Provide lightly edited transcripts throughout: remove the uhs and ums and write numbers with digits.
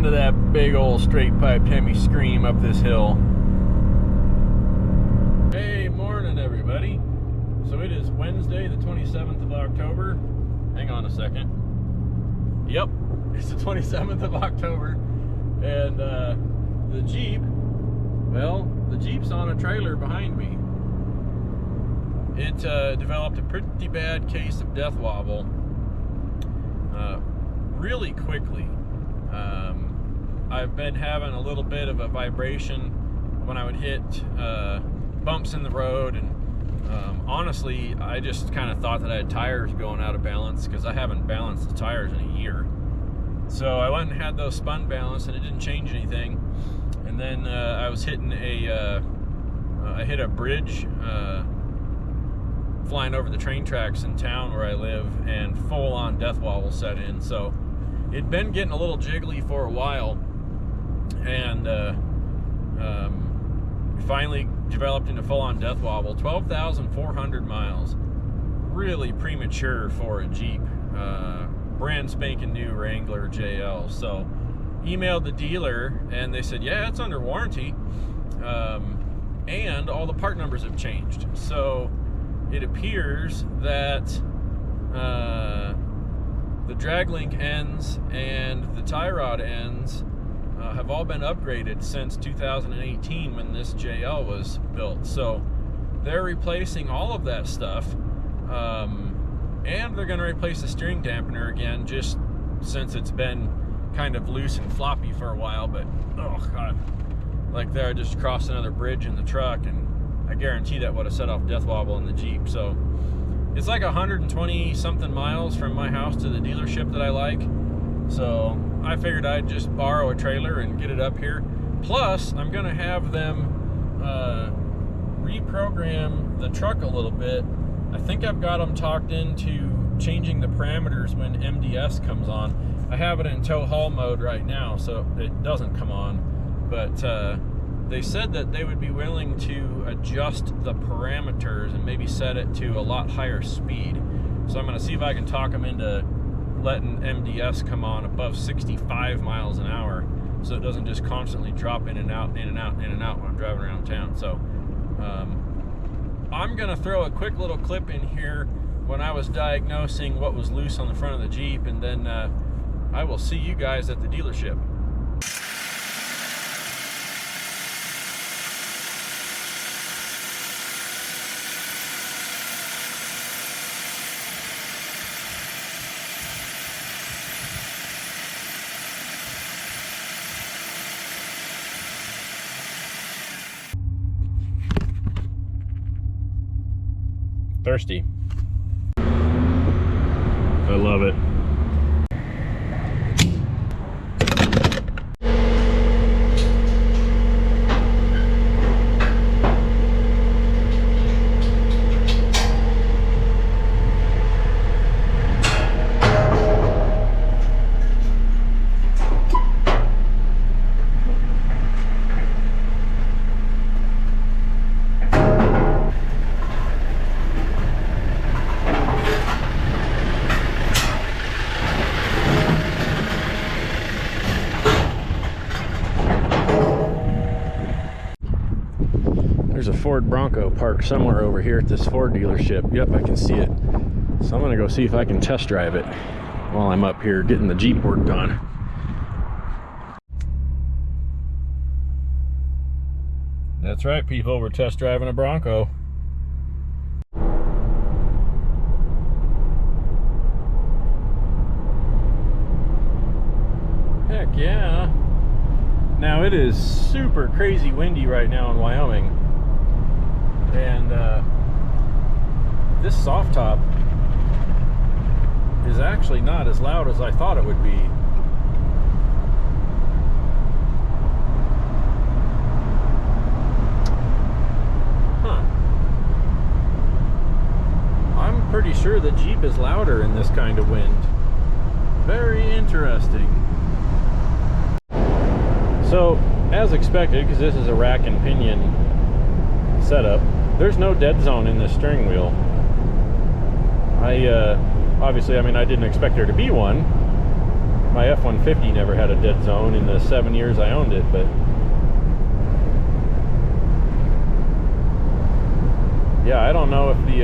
to that big old straight pipe Hemi scream up this hill. Hey, morning everybody. So it is Wednesday, the 27th of October. Hang on a second. Yep, it's the 27th of October. And the Jeep, well, the Jeep's on a trailer behind me. It developed a pretty bad case of death wobble really quickly. I've been having a little bit of a vibration when I would hit bumps in the road, and honestly, I just kind of thought that I had tires going out of balance because I haven't balanced the tires in a year. So I went and had those spun balanced, and it didn't change anything. And then I was hitting I hit a bridge flying over the train tracks in town where I live, and full-on death wobble set in. So it'd been getting a little jiggly for a while, and finally developed into full-on death wobble. 12,400 miles, really premature for a Jeep, brand spanking new Wrangler JL. So emailed the dealer, and they said, yeah, it's under warranty, and all the part numbers have changed. So it appears that the drag link ends and the tie rod ends have all been upgraded since 2018 when this JL was built. So they're replacing all of that stuff, and they're going to replace the steering dampener again, just since it's been kind of loose and floppy for a while. But oh god, like there, I just crossed another bridge in the truck, and I guarantee that would have set off death wobble in the Jeep. So it's like 120 something miles from my house to the dealership that I like. So I figured I'd just borrow a trailer and get it up here. Plus, I'm gonna have them reprogram the truck a little bit. I think I've got them talked into changing the parameters when MDS comes on. I have it in tow haul mode right now, so it doesn't come on. But they said that they would be willing to adjust the parameters and maybe set it to a lot higher speed. So I'm going to see if I can talk them into letting MDS come on above 65 miles an hour, so it doesn't just constantly drop in and out, in and out, in and out when I'm driving around town. So I'm going to throw a quick little clip in here when I was diagnosing what was loose on the front of the Jeep, and then I will see you guys at the dealership. Thirsty. I love it. There's a Ford Bronco parked somewhere over here at this Ford dealership. Yep, I can see it. So I'm gonna go see if I can test drive it while I'm up here getting the Jeep worked on. That's right, people, we're test driving a Bronco. Heck yeah. Now it is super crazy windy right now in Wyoming. And this soft top is actually not as loud as I thought it would be. Huh. I'm pretty sure the Jeep is louder in this kind of wind. Very interesting. So, as expected, because this is a rack and pinion setup, there's no dead zone in this steering wheel. Obviously, I mean, I didn't expect there to be one, My F-150 never had a dead zone in the 7 years I owned it, but yeah, I don't know if the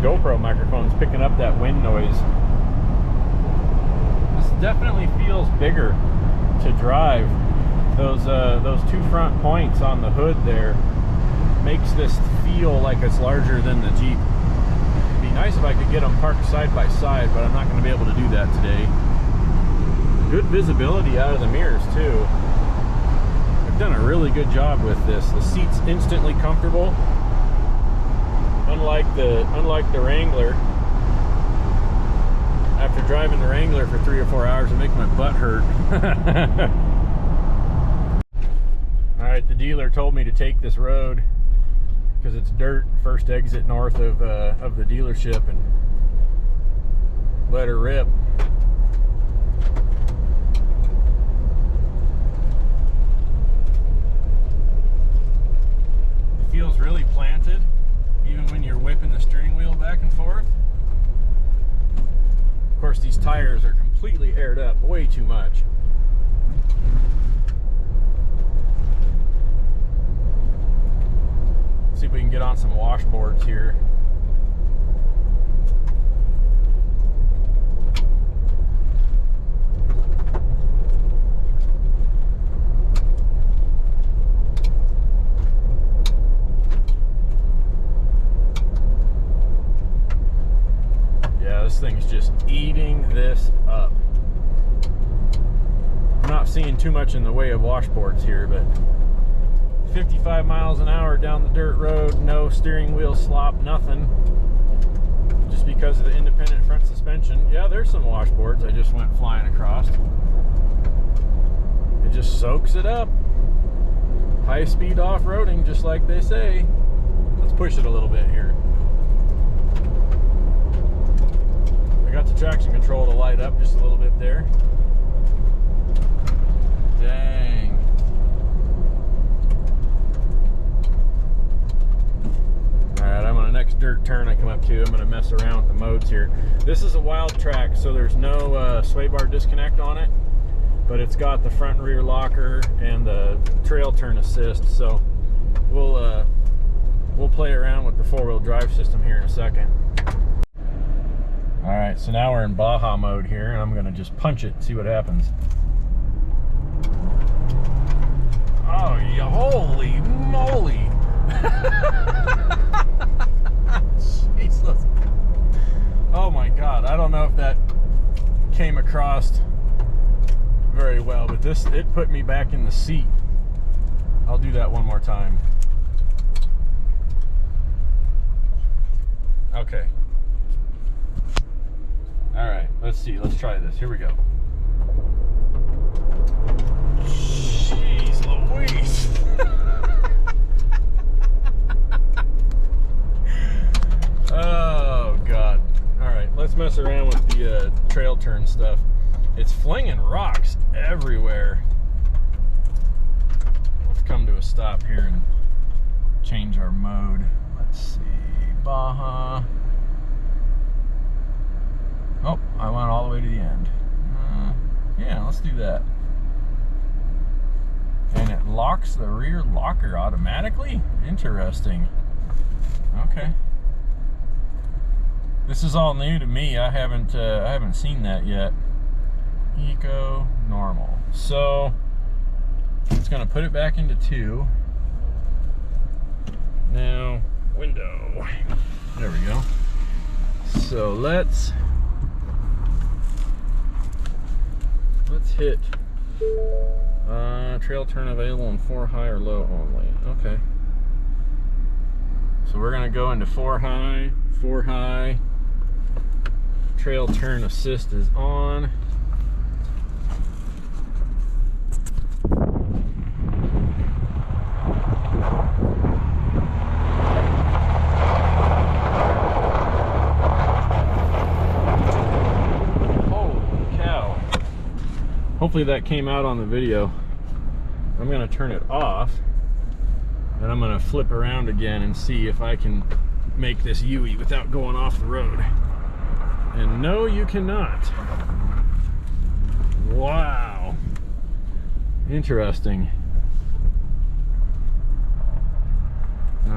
GoPro microphone's picking up that wind noise. This definitely feels bigger to drive. Those two front points on the hood there makes this feel like it's larger than the Jeep. It'd be nice if I could get them parked side by side, but I'm not going to be able to do that today. Good visibility out of the mirrors too. I've done a really good job with this. The seat's instantly comfortable. Unlike the Wrangler. After driving the Wrangler for 3 or 4 hours, it makes my butt hurt. Alright, the dealer told me to take this road because it's dirt, first exit north of the dealership, and let her rip. It feels really planted, even when you're whipping the steering wheel back and forth. Of course, these tires are completely aired up, way too much. See if we can get on some washboards here. Yeah, this thing's just eating this up. I'm not seeing too much in the way of washboards here, but 55 miles an hour down the dirt road, no steering wheel slop, nothing. Just because of the independent front suspension. Yeah, there's some washboards I just went flying across. It just soaks it up. High speed off-roading, just like they say. Let's push it a little bit here. I got the traction control to light up just a little bit there. Dang. Alright, I'm on the next dirt turn I come up to. I'm going to mess around with the modes here. This is a wild track, so there's no sway bar disconnect on it, but it's got the front and rear locker and the trail turn assist, so we'll play around with the four-wheel drive system here in a second. Alright, so now we're in Baja mode here, and I'm going to just punch it and see what happens. Oh, yeah, holy moly! Jesus. Oh my God, I don't know if that came across very well, but it put me back in the seat. I'll do that one more time. Okay. Alright, let's see, let's try this. Here we go. Jeez Louise. Oh God. Alright, let's mess around with the trail turn stuff. It's flinging rocks everywhere. Let's come to a stop here and change our mode. Let's see, Baja. Oh, I went all the way to the end. Yeah, let's do that. And it locks the rear locker automatically? Interesting. Okay. This is all new to me. I haven't seen that yet. Eco, normal. So it's gonna put it back into 2. Now, window. There we go. So let's hit trail turn available in 4 high or low only. Okay. So we're gonna go into 4 high. 4 high. Trail turn assist is on. Holy cow. Hopefully that came out on the video. I'm going to turn it off, and I'm going to flip around again and see if I can make this U-ey without going off the road. And no, you cannot. Wow. Interesting.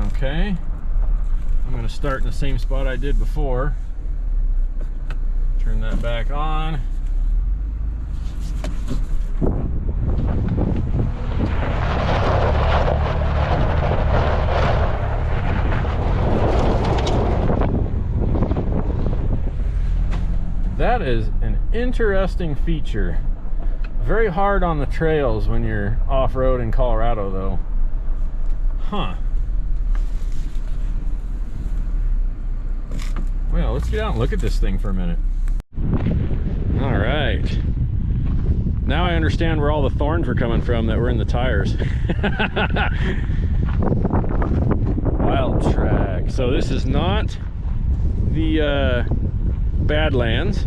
Okay. I'm going to start in the same spot I did before. Turn that back on. That is an interesting feature. Very hard on the trails when you're off-road in Colorado, though. Huh. Well, let's get out and look at this thing for a minute. All right. Now I understand where all the thorns were coming from that were in the tires. Wild track. So this is not the Badlands,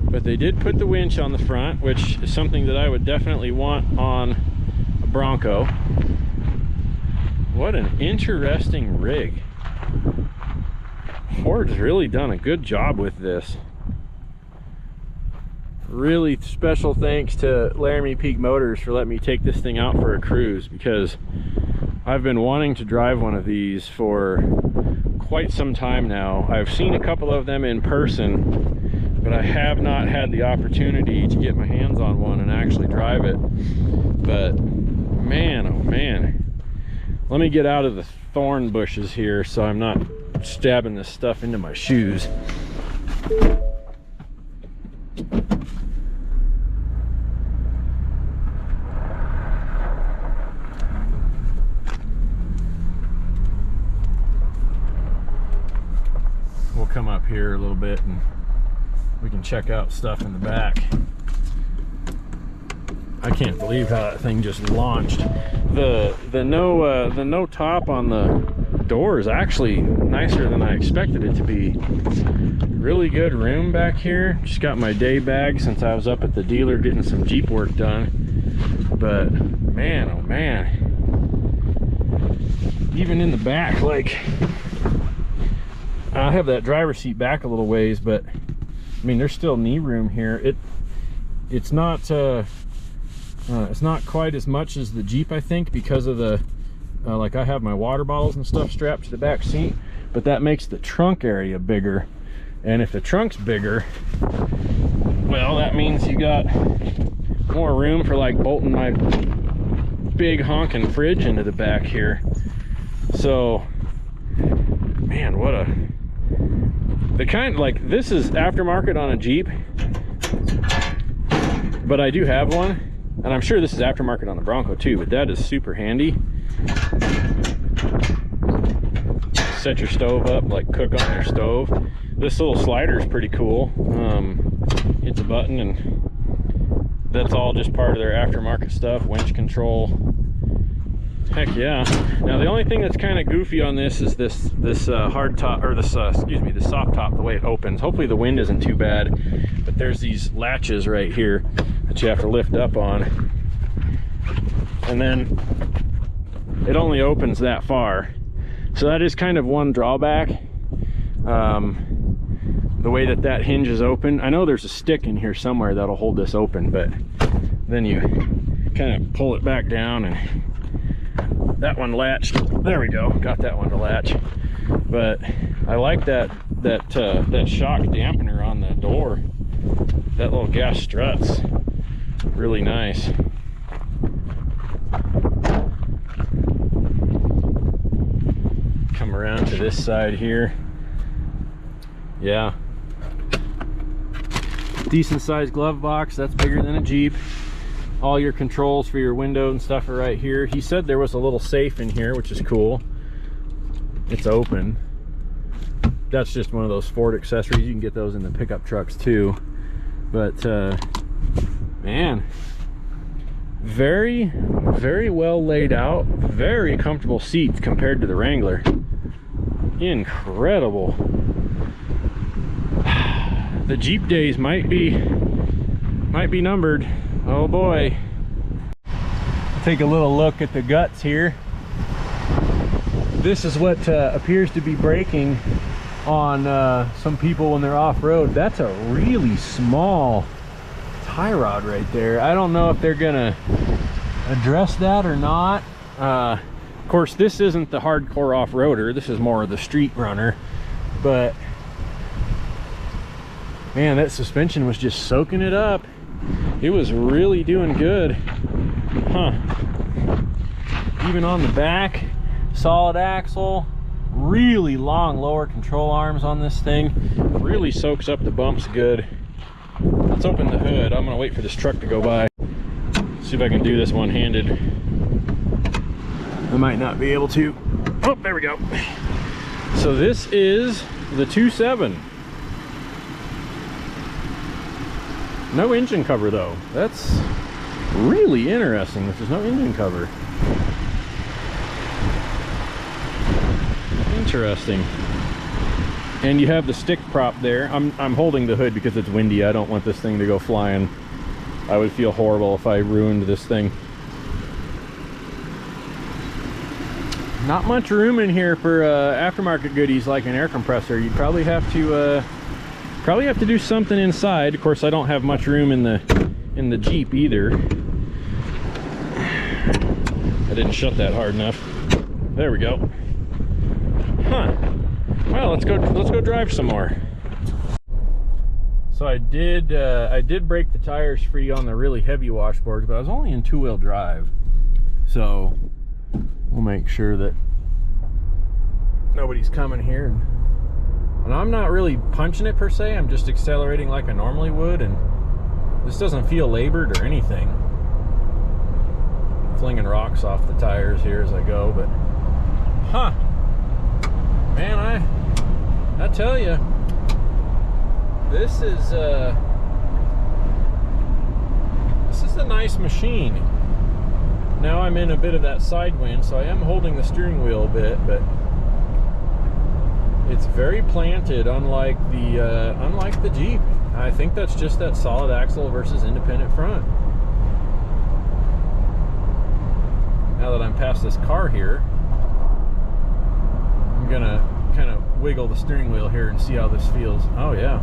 but they did put the winch on the front, which is something that I would definitely want on a Bronco. What an interesting rig. Ford's really done a good job with this. Really special thanks to Laramie Peak Motors for letting me take this thing out for a cruise, because I've been wanting to drive one of these for quite some time now. I've seen a couple of them in person, but I have not had the opportunity to get my hands on one and actually drive it. But man, oh man. Let me get out of the thorn bushes here so I'm not stabbing this stuff into my shoes. We'll come up here a little bit and we can check out stuff in the back. I can't believe how that thing just launched. The no top on the door is actually nicer than I expected it to be. Really good room back here. Just got my day bag since I was up at the dealer getting some Jeep work done. But man, oh man. Even in the back, like, I have that driver's seat back a little ways, but I mean, there's still knee room here. It's not quite as much as the Jeep, I think, because of the like I have my water bottles and stuff strapped to the back seat, but that makes the trunk area bigger. And if the trunk's bigger, well, that means you got more room for like bolting my big honking fridge into the back here. So man, what a, the kind, like, this is aftermarket on a Jeep, but I do have one, and I'm sure this is aftermarket on the Bronco too, but that is super handy. Set your stove up, like cook on your stove. This little slider is pretty cool. Hits a button and that's all just part of their aftermarket stuff. Winch control. Heck yeah. Now the only thing that's kind of goofy on this is this hard top, or this this soft top, the way it opens. Hopefully the wind isn't too bad, but there's these latches right here that you have to lift up on, and then it only opens that far. So that is kind of one drawback, the way that hinge is open. I know there's a stick in here somewhere that'll hold this open, but then you kind of pull it back down, and that one latched. There we go, got that one to latch. But I like that shock dampener on the door. That little gas strut's really nice. Come around to this side here. Yeah, decent sized glove box. That's bigger than a Jeep. All your controls for your window and stuff are right here. He said there was a little safe in here, which is cool. It's open. That's just one of those Ford accessories. You can get those in the pickup trucks too. But man, very, very well laid out, very comfortable seats compared to the Wrangler. Incredible. The Jeep days might be numbered. Oh boy. Take a little look at the guts here. This is what appears to be braking on some people when they're off-road. That's a really small tie rod right there. I don't know if they're gonna address that or not. Of course, this isn't the hardcore off-roader. This is more of the street runner. But man, that suspension was just soaking it up. It was really doing good. Huh. Even on the back, solid axle, really long lower control arms on this thing. Really soaks up the bumps good. Let's open the hood. I'm gonna wait for this truck to go by. See if I can do this one-handed. I might not be able to. Oh, there we go. So this is the 2.7. No engine cover though. That's really interesting that there's no engine cover. Interesting. And you have the stick prop there. I'm holding the hood because it's windy. I don't want this thing to go flying. I would feel horrible if I ruined this thing. Not much room in here for aftermarket goodies like an air compressor. You'd probably have to do something inside. Of course, I don't have much room in the Jeep either. I didn't shut that hard enough. There we go. Huh. Well, let's go drive some more. So I did break the tires free on the really heavy washboards, but I was only in two-wheel drive. So we'll make sure that nobody's coming here. And I'm not really punching it per se, I'm just accelerating like I normally would, and this doesn't feel labored or anything. Flinging rocks off the tires here as I go, but huh. Man, I tell you, this is a nice machine. Now I'm in a bit of that side wind, so I am holding the steering wheel a bit, but it's very planted, unlike the Jeep. I think that's just that solid axle versus independent front. Now that I'm past this car here, I'm gonna kind of wiggle the steering wheel here and see how this feels. Oh yeah.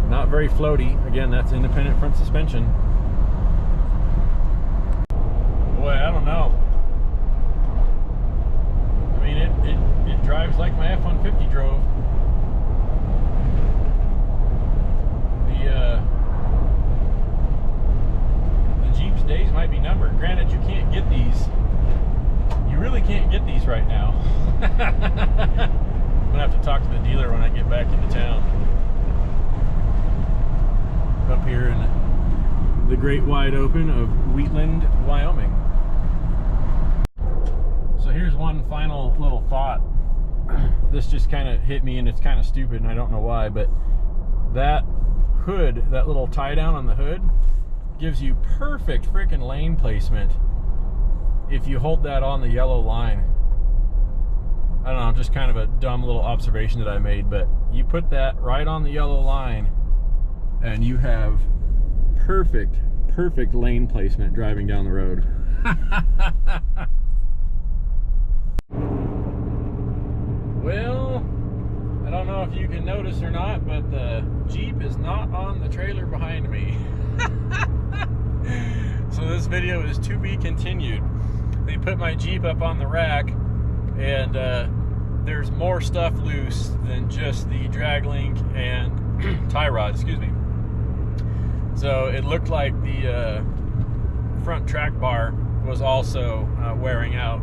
Not very floaty. Again, that's independent front suspension. Boy, I don't know. I mean, it drives like my F-150 drove. The Jeep's days might be numbered. Granted, you can't get these. You really can't get these right now. I'm gonna have to talk to the dealer when I get back into town. Up here in the great wide open of Wheatland, Wyoming. So here's one final little thought. This just kind of hit me, and it's kind of stupid and I don't know why, but that hood, that little tie down on the hood, gives you perfect freaking lane placement if you hold that on the yellow line. I don't know, just kind of a dumb little observation that I made, but you put that right on the yellow line and you have perfect lane placement driving down the road. Well, I don't know if you can notice or not, but the Jeep is not on the trailer behind me. So this video is to be continued. They put my Jeep up on the rack, and there's more stuff loose than just the drag link and tie rod, excuse me. So it looked like the front track bar was also wearing out.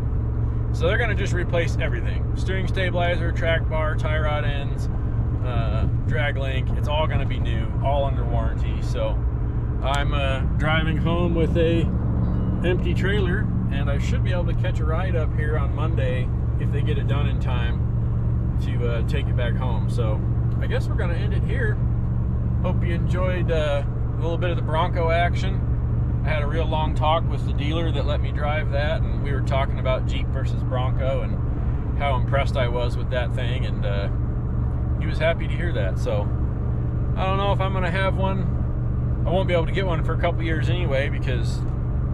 So they're gonna just replace everything. Steering stabilizer, track bar, tie rod ends, drag link, it's all gonna be new, all under warranty. So I'm driving home with a empty trailer, and I should be able to catch a ride up here on Monday if they get it done in time to take it back home. So I guess we're gonna end it here. Hope you enjoyed a little bit of the Bronco action. I had a real long talk with the dealer that let me drive that, and we were talking about Jeep versus Bronco and how impressed I was with that thing, and he was happy to hear that. So I don't know if I'm gonna have one. I won't be able to get one for a couple years anyway because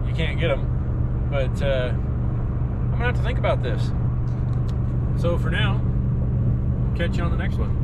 you can't get them, but I'm gonna have to think about this. So for now, catch you on the next one.